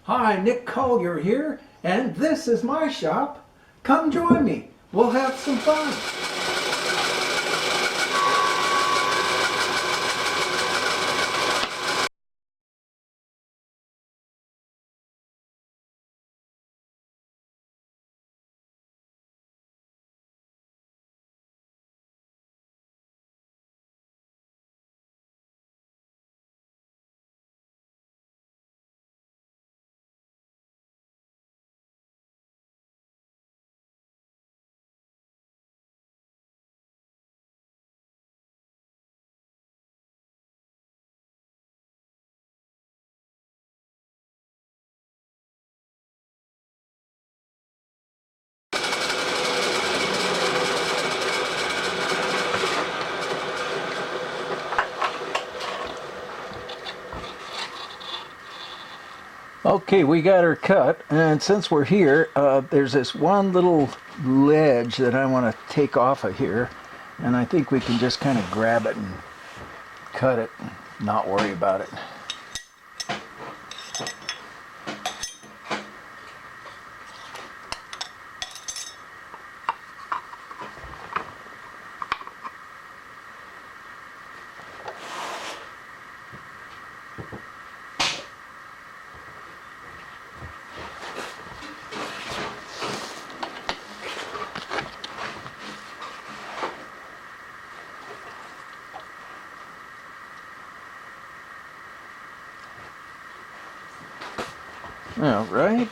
Hi, Nick Collier here, and this is my shop. Come join me. We'll have some fun. Okay, we got her cut, and since we're here, there's this one little ledge that I want to take off of here, and I think we can just kind of grab it and cut it and not worry about it. All right.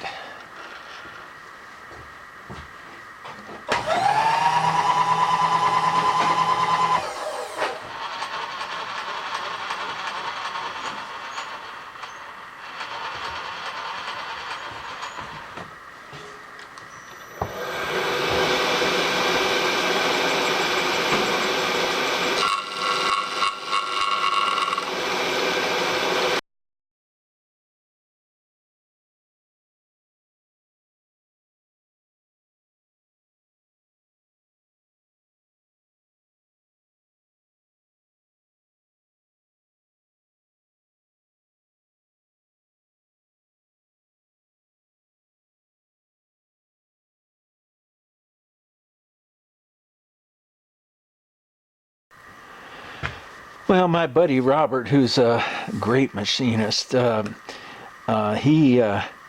Well, my buddy Robert, who's a great machinist, he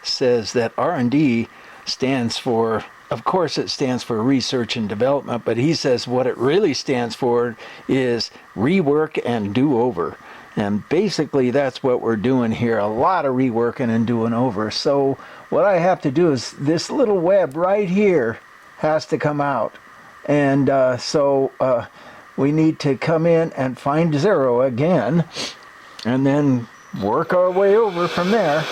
says that R&D stands for, of course it stands for research and development, but he says what it really stands for is rework and do-over. And basically that's what we're doing here, a lot of reworking and doing over. So what I have to do is this little web right here has to come out. And we need to come in and find 0 again, and then work our way over from there.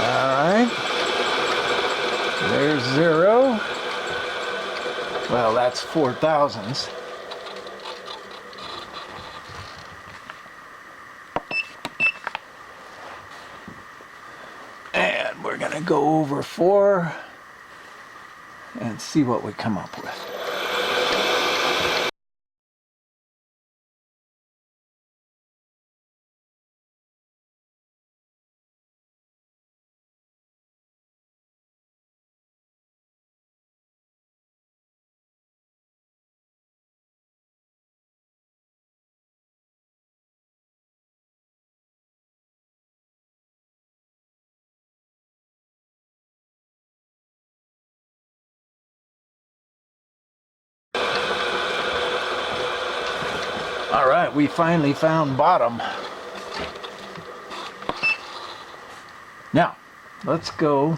Alright, there's 0. Well, that's 4 thousandths. And we're going to go over 4. And see what we come up with. All right, we finally found bottom. Now, let's go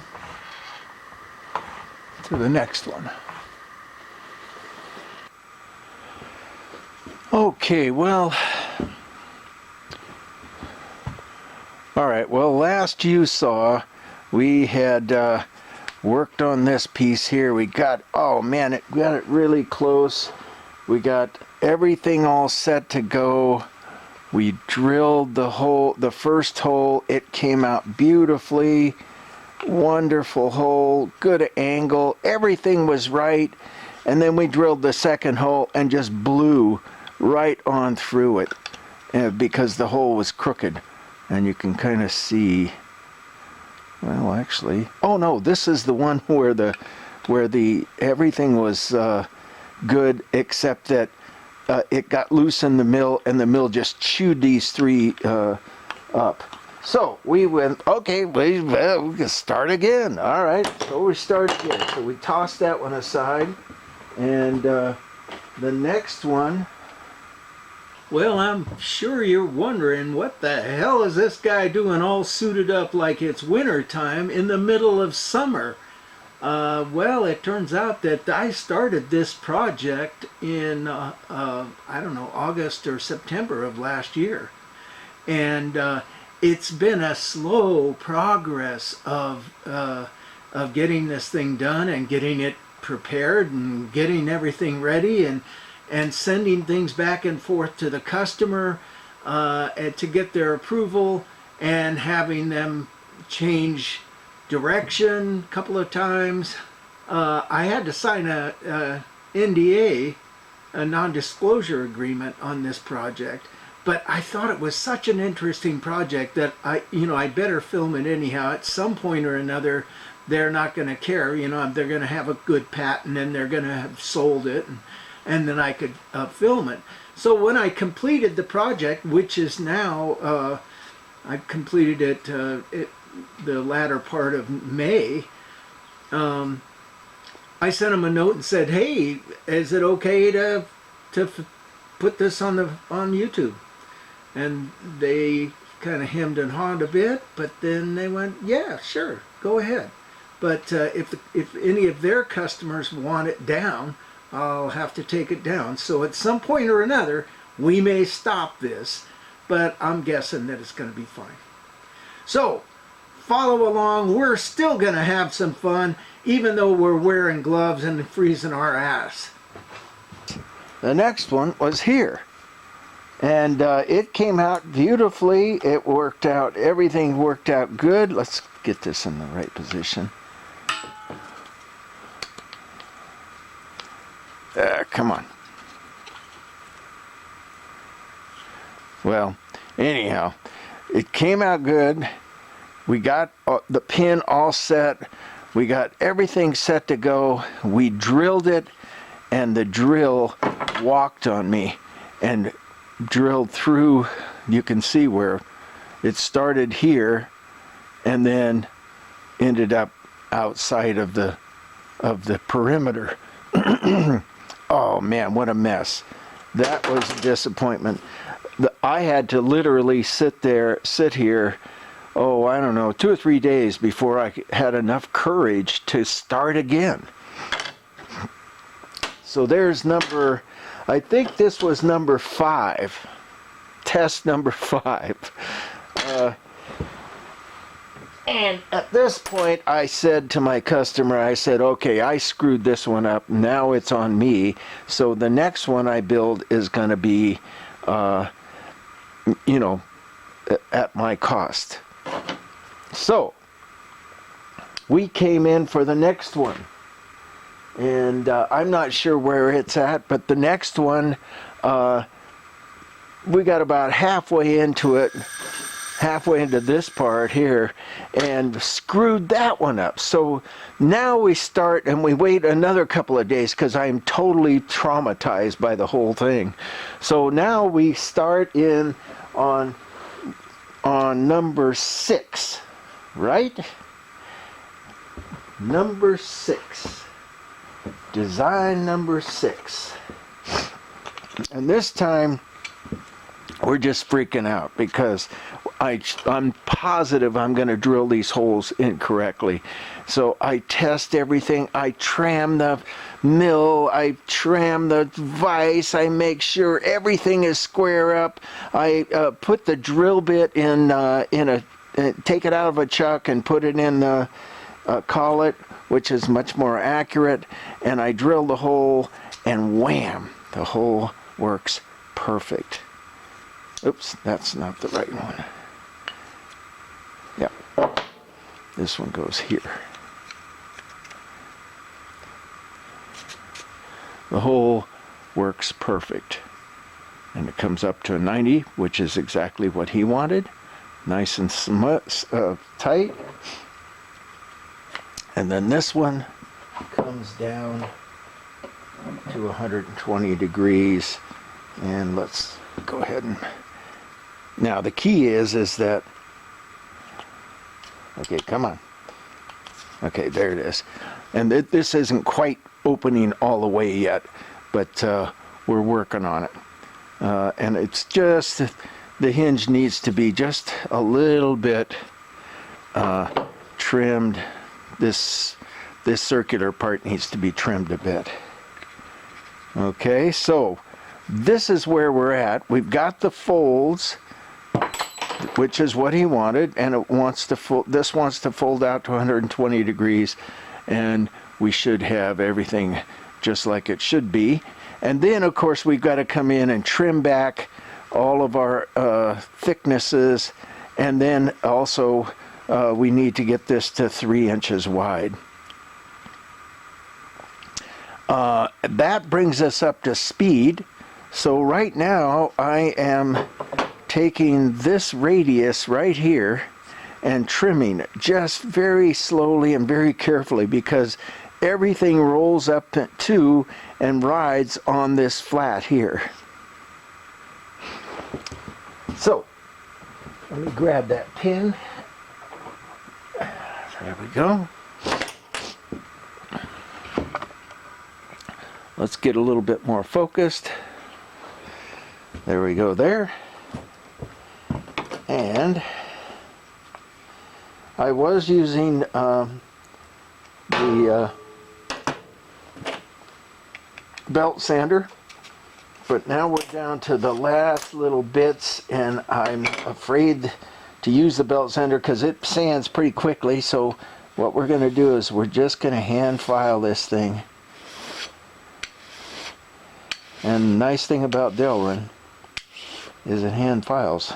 to the next one. Okay, well, all right, well, last you saw, we had worked on this piece here. We got, oh man, we got it really close. We got everything all set to go. We drilled the first hole. It came out beautifully. Wonderful hole, good angle. Everything was right. And then we drilled the second hole and just blew right on through it. because the hole was crooked, and you can kind of see. Well, actually, oh no, this is the one where the everything was good except that it got loose in the mill, and the mill just chewed these three up. So we went, okay, we can start again. All right, so we start again. So we tossed that one aside, and the next one. Well, I'm sure you're wondering, what the hell is this guy doing all suited up like it's winter time in the middle of summer? Well, it turns out that I started this project in, I don't know, August or September of last year. And it's been a slow progress of getting this thing done and getting it prepared and getting everything ready and sending things back and forth to the customer and to get their approval, and having them change direction a couple of times. I had to sign a NDA, a non-disclosure agreement, on this project, but I thought it was such an interesting project that I better film it anyhow. At some point or another, they're not going to care. They're going to have a good patent, and they're going to have sold it, and then I could film it. So when I completed the project, which is now, I completed it, the latter part of May, I sent them a note and said, hey, is it okay to put this on YouTube? And they kind of hemmed and hawed a bit, but then they went, yeah, sure, go ahead. But if any of their customers want it down, I'll have to take it down. So at some point or another, we may stop this, but I'm guessing that it's going to be fine. So follow along. We're still going to have some fun, even though we're wearing gloves and freezing our ass. The next one was here. And it came out beautifully. It worked out. Everything worked out good. Let's get this in the right position. Come on. Well, anyhow, it came out good. We got the pin all set. We got everything set to go. We drilled it, and the drill walked on me and drilled through. You can see where it started here and then ended up outside of the perimeter. Oh man, what a mess. That was a disappointment. I had to literally sit here, oh, I don't know, 2 or 3 days before I had enough courage to start again. So there's I think this was number 5, test number 5. And at this point, I said to my customer, I said, okay, I screwed this one up. Now it's on me. So the next one I build is going to be, at my cost. So we came in for the next one. And I'm not sure where it's at, but the next one, we got about halfway into this part here, and screwed that one up. So now we start and we wait another couple of days because I'm totally traumatized by the whole thing. So now we start in on number 6, right? Number 6. Design number 6. And this time we're just freaking out because I'm positive I'm going to drill these holes incorrectly. So I test everything. I tram the mill. I tram the vise. I make sure everything is square up. I put the drill bit take it out of a chuck and put it in the collet, which is much more accurate. And I drill the hole, and wham, the hole works perfect. Oops, that's not the right one. Yeah, this one goes here. The hole works perfect. and it comes up to a 90, which is exactly what he wanted. Nice and tight. And then this one comes down to 120 degrees. And let's go ahead and... Now the key is that... Okay, come on. Okay, there it is. And this isn't quite opening all the way yet, but we're working on it. And it's just... The hinge needs to be just a little bit trimmed. This circular part needs to be trimmed a bit. Okay, so this is where we're at. We've got the folds, which is what he wanted, and it wants to this wants to fold out to 120 degrees, and we should have everything just like it should be. And then, of course, we've got to come in and trim back all of our thicknesses, and then also we need to get this to 3 inches wide. That brings us up to speed. So right now I am taking this radius right here and trimming it just very slowly and very carefully, because everything rolls up to and rides on this flat here. So let me grab that pin. There we go. Let's get a little bit more focused. There we go there. And I was using the belt sander, but now we're down to the last little bits, and I'm afraid to use the belt sander because it sands pretty quickly. So what we're going to do is we're just going to hand file this thing. And the nice thing about Delrin is it hand files.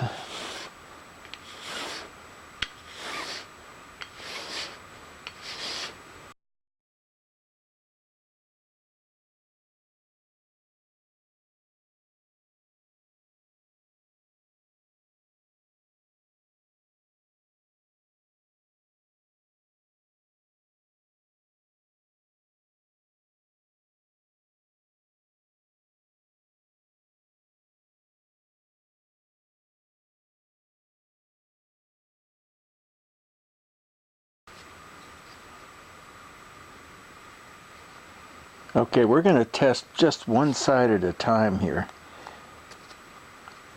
Okay, we're going to test just one side at a time here.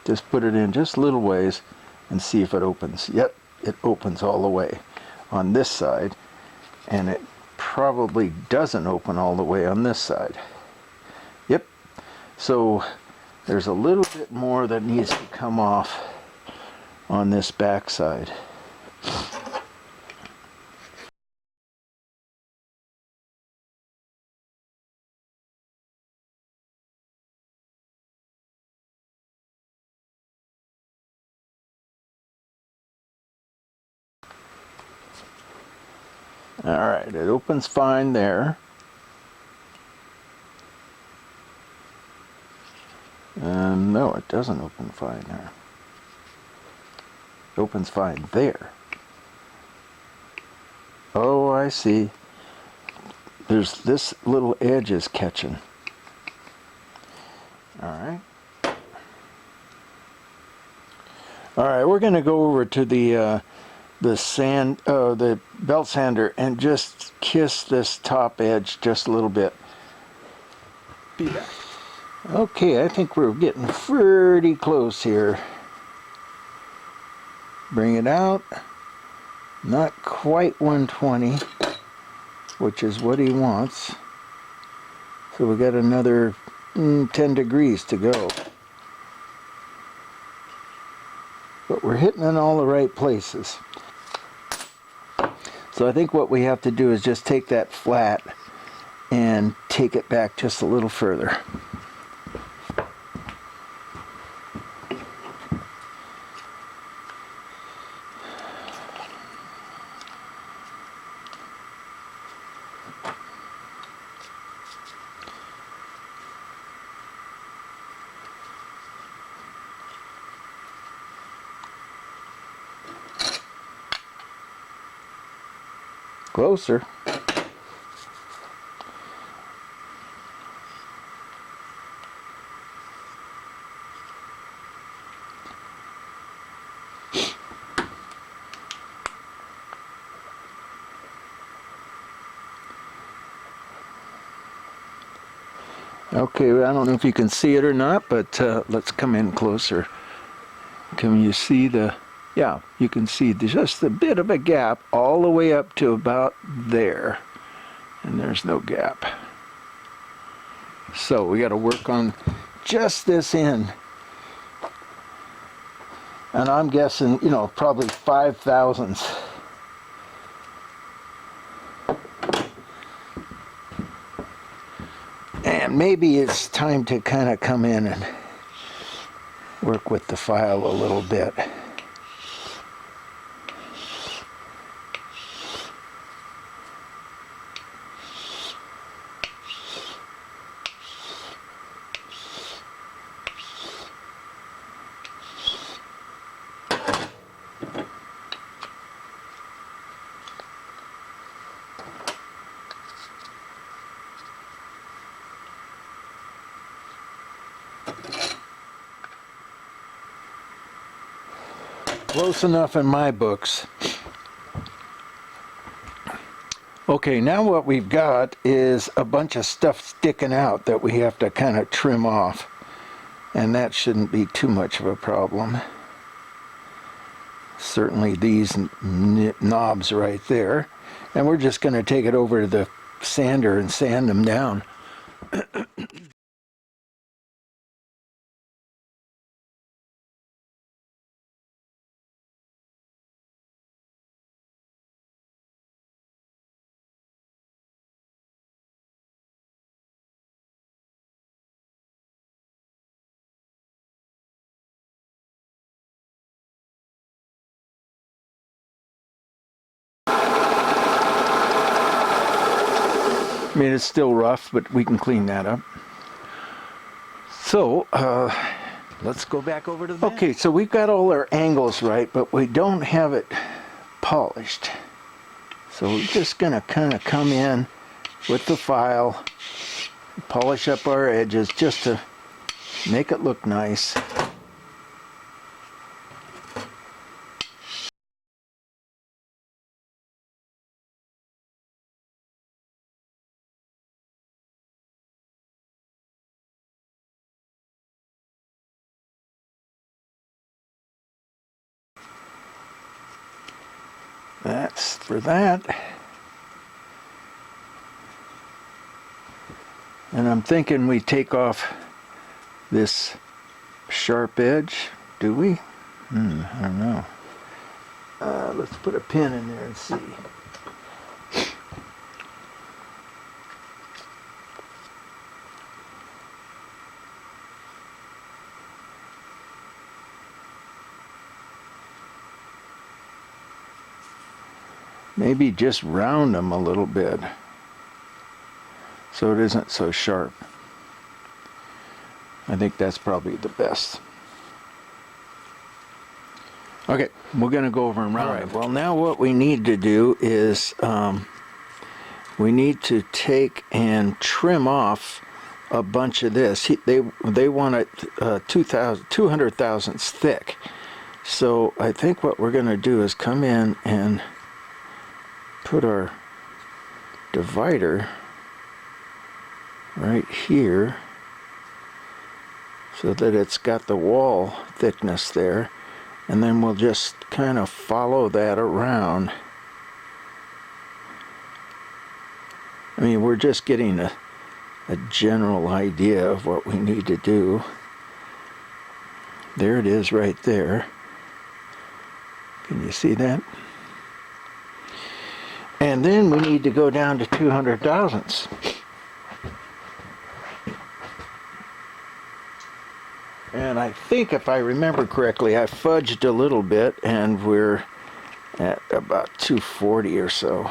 Just put it in just little ways and see if it opens. Yep, it opens all the way on this side, and it probably doesn't open all the way on this side. Yep, so there's a little bit more that needs to come off on this back side. Alright, it opens fine there. No, it doesn't open fine there. It opens fine there. Oh, I see. There's this little edge is catching. Alright. Alright, we're going to go over to the belt sander and just kiss this top edge just a little bit. Be back. Okay, I think we're getting pretty close here. Bring it out. Not quite 120, which is what he wants. So we got another 10 degrees to go. But we're hitting in all the right places. So I think what we have to do is just take that flat and take it back just a little further. Closer. Okay, I don't know if you can see it or not, but let's come in closer. Can you see the... Yeah, you can see just a bit of a gap all the way up to about there. And there's no gap. So we got to work on just this end. And I'm guessing, you know, probably 5/1000ths. And maybe it's time to kind of come in and work with the file a little bit. Close enough in my books. Okay, now what we've got is a bunch of stuff sticking out that we have to kind of trim off. And that shouldn't be too much of a problem. Certainly these knobs right there. And we're just going to take it over to the sander and sand them down. I mean, it's still rough, but we can clean that up. So, let's go back over to the bench. Okay, so we've got all our angles right, but we don't have it polished. So we're just going to kind of come in with the file, polish up our edges just to make it look nice. That's for that. And I'm thinking we take off this sharp edge. Do we? I don't know. Let's put a pin in there and see. Maybe just round them a little bit so it isn't so sharp. I think that's probably the best. Okay, we're going to go over and round it. Well, now what we need to do is we need to take and trim off a bunch of this. They want it 200 thousandths thick. So I think what we're going to do is come in and put our divider right here so that it's got the wall thickness there, and then we'll just kind of follow that around. I mean, we're just getting a general idea of what we need to do. There it is right there. Can you see that? And then we need to go down to 200 thousandths. And I think if I remember correctly, I fudged a little bit and we're at about 240 or so.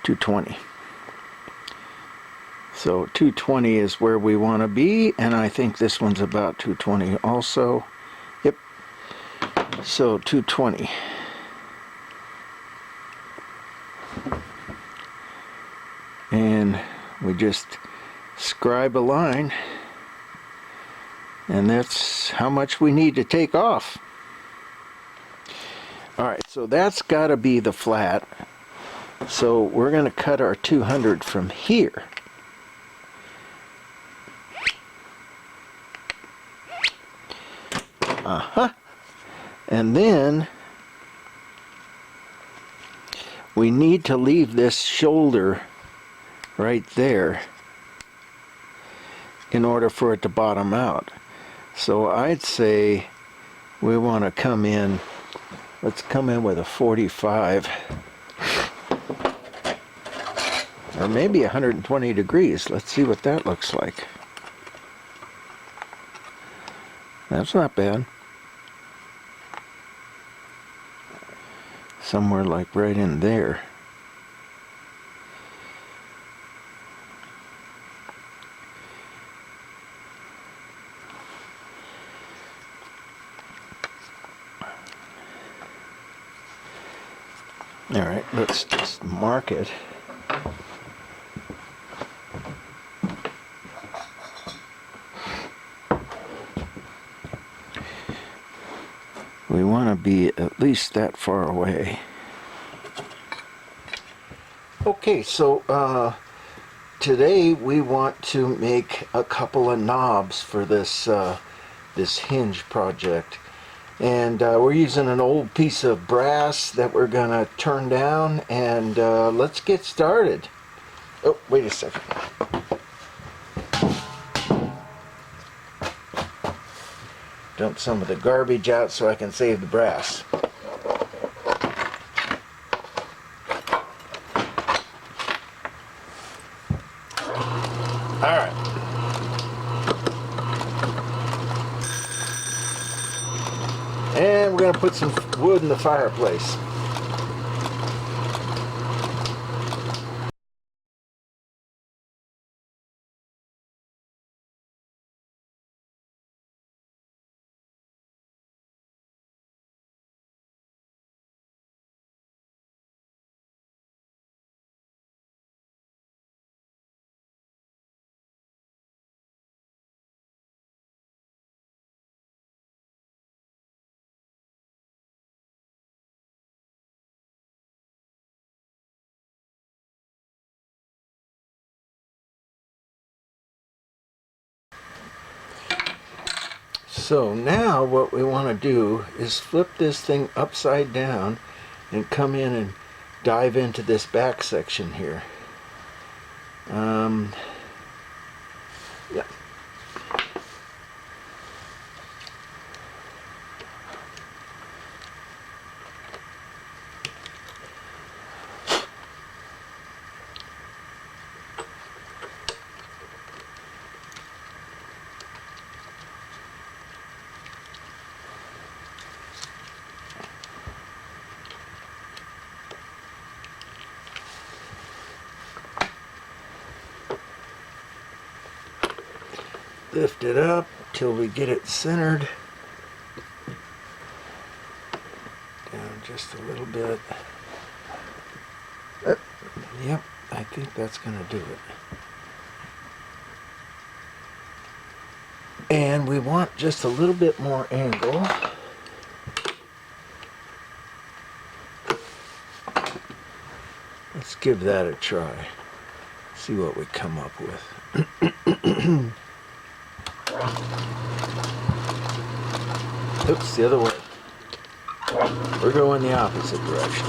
220. So 220 is where we want to be, and I think this one's about 220 also. Yep. So 220. and we just scribe a line, and that's how much we need to take off. Alright, so that's got to be the flat. So we're going to cut our 200 from here. And then we need to leave this shoulder right there in order for it to bottom out. So I'd say we want to come in, let's come in with a 45 or maybe 120 degrees. Let's see what that looks like. That's not bad. Somewhere like right in there. All right, let's just mark it. We want to be at least that far away. Okay, so today we want to make a couple of knobs for this this hinge project. And we're using an old piece of brass that we're gonna turn down, and let's get started. Oh, wait a second. Dump some of the garbage out so I can save the brass. All right. And we're going to put some wood in the fireplace. So now what we want to do is flip this thing upside down and come in and dive into this back section here. Yeah. Lift it up till we get it centered. Down just a little bit. Yep, I think that's going to do it. And we want just a little bit more angle. Let's give that a try. See what we come up with. Oops, the other way. We're going the opposite direction.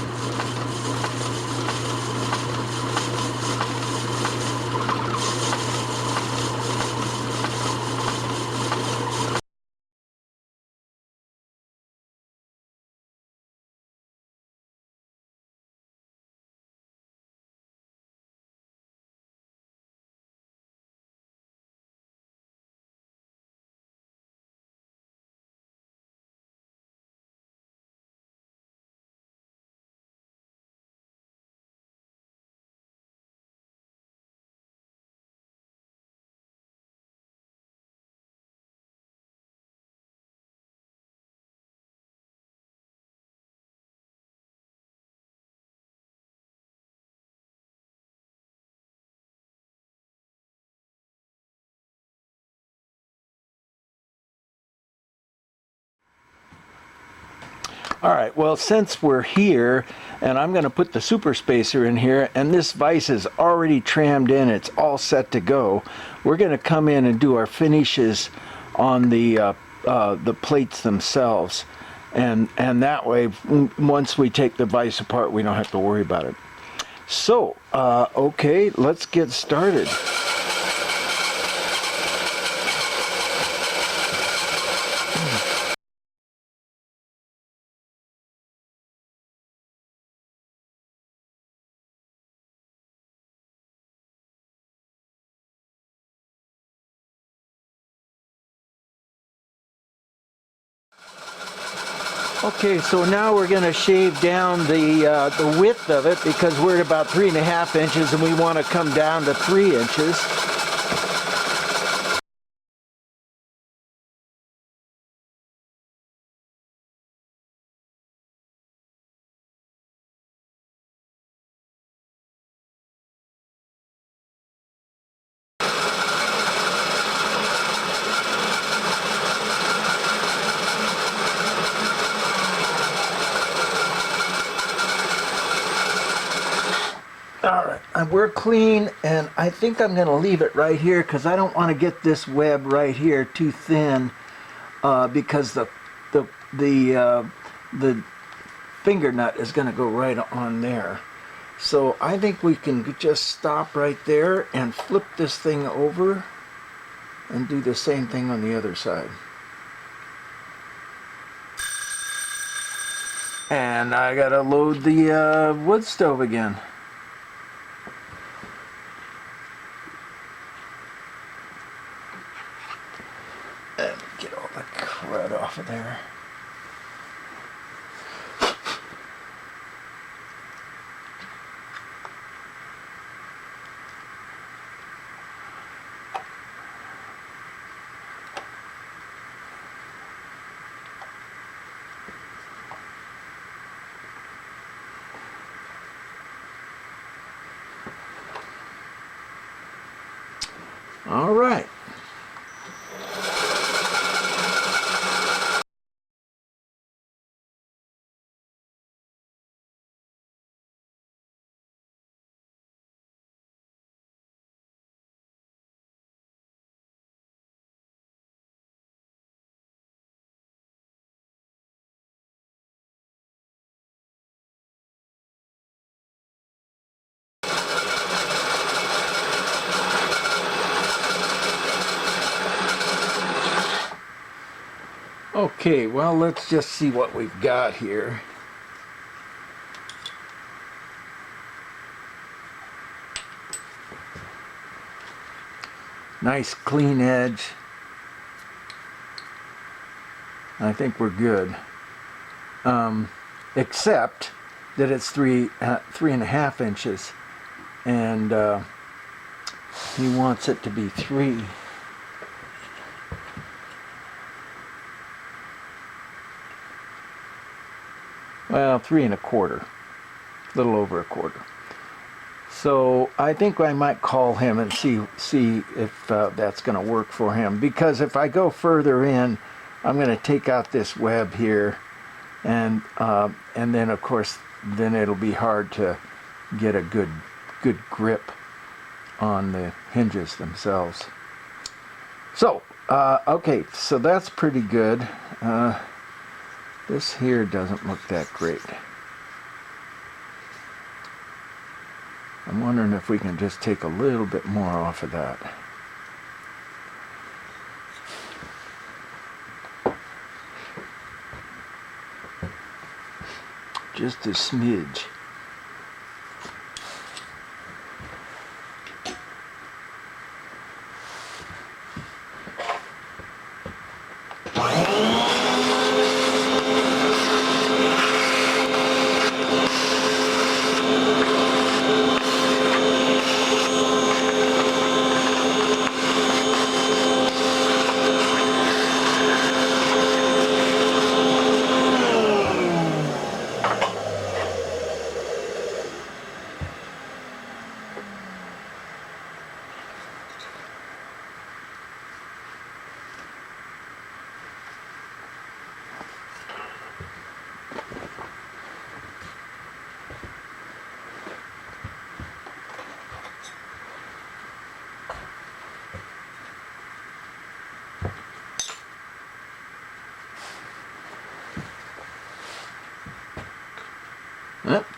All right, well, since we're here, and I'm going to put the super spacer in here, and this vise is already trammed in, it's all set to go, we're going to come in and do our finishes on the plates themselves. And that way, once we take the vise apart, we don't have to worry about it. So, okay, let's get started. Okay, so now we're going to shave down the width of it because we're at about 3.5 inches and we want to come down to 3 inches. All right, and we're clean, and I think I'm going to leave it right here because I don't want to get this web right here too thin because the finger nut is going to go right on there. So I think we can just stop right there and flip this thing over and do the same thing on the other side. And I got to load the wood stove again. And get all the crud off of there. All right. Okay, well, let's just see what we've got here. Nice clean edge. I think we're good. Except that it's 3.5 inches, and he wants it to be 3. Well, 3.25, a little over a quarter. So I think I might call him and see if that's going to work for him. Because if I go further in, I'm going to take out this web here, and then of course then it'll be hard to get a good grip on the hinges themselves. So okay, so that's pretty good. This here doesn't look that great. I'm wondering if we can just take a little bit more off of that. Just a smidge.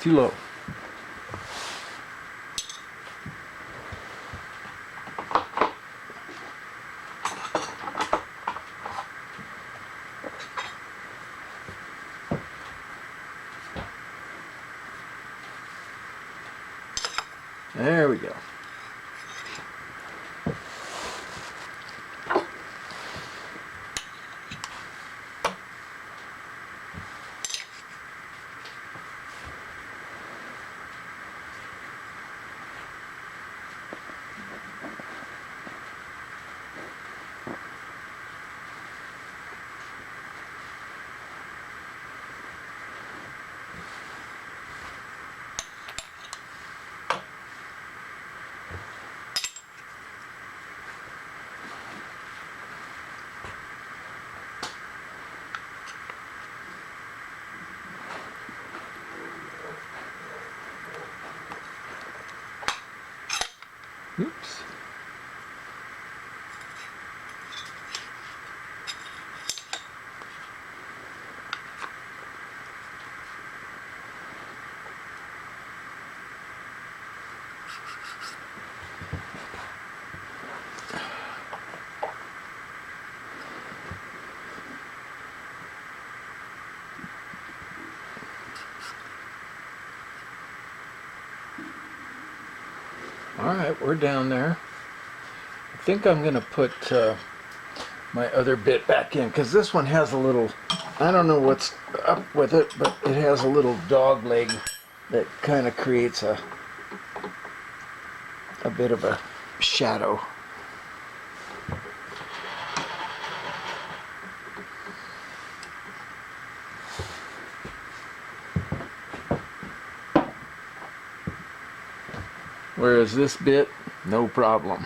Too low. There we go. Oops. All right, we're down there. I think I'm going to put my other bit back in because this one has a little, I don't know what's up with it, but it has a little dog leg that kind of creates a bit of a shadow. Whereas this bit, no problem.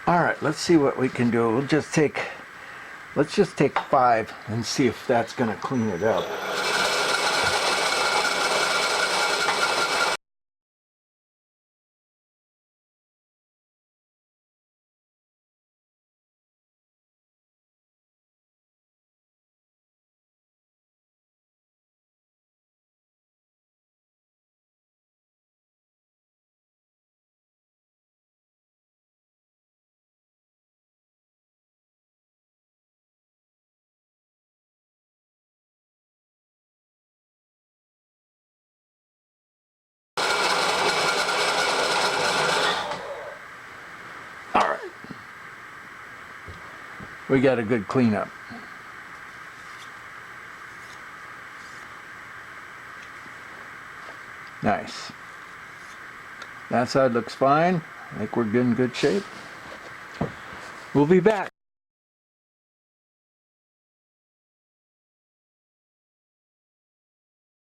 All right, let's see what we can do. Let's just take 5 and see if that's going to clean it up. All right. We got a good cleanup. Nice. That side looks fine. I think we're in good shape. We'll be back.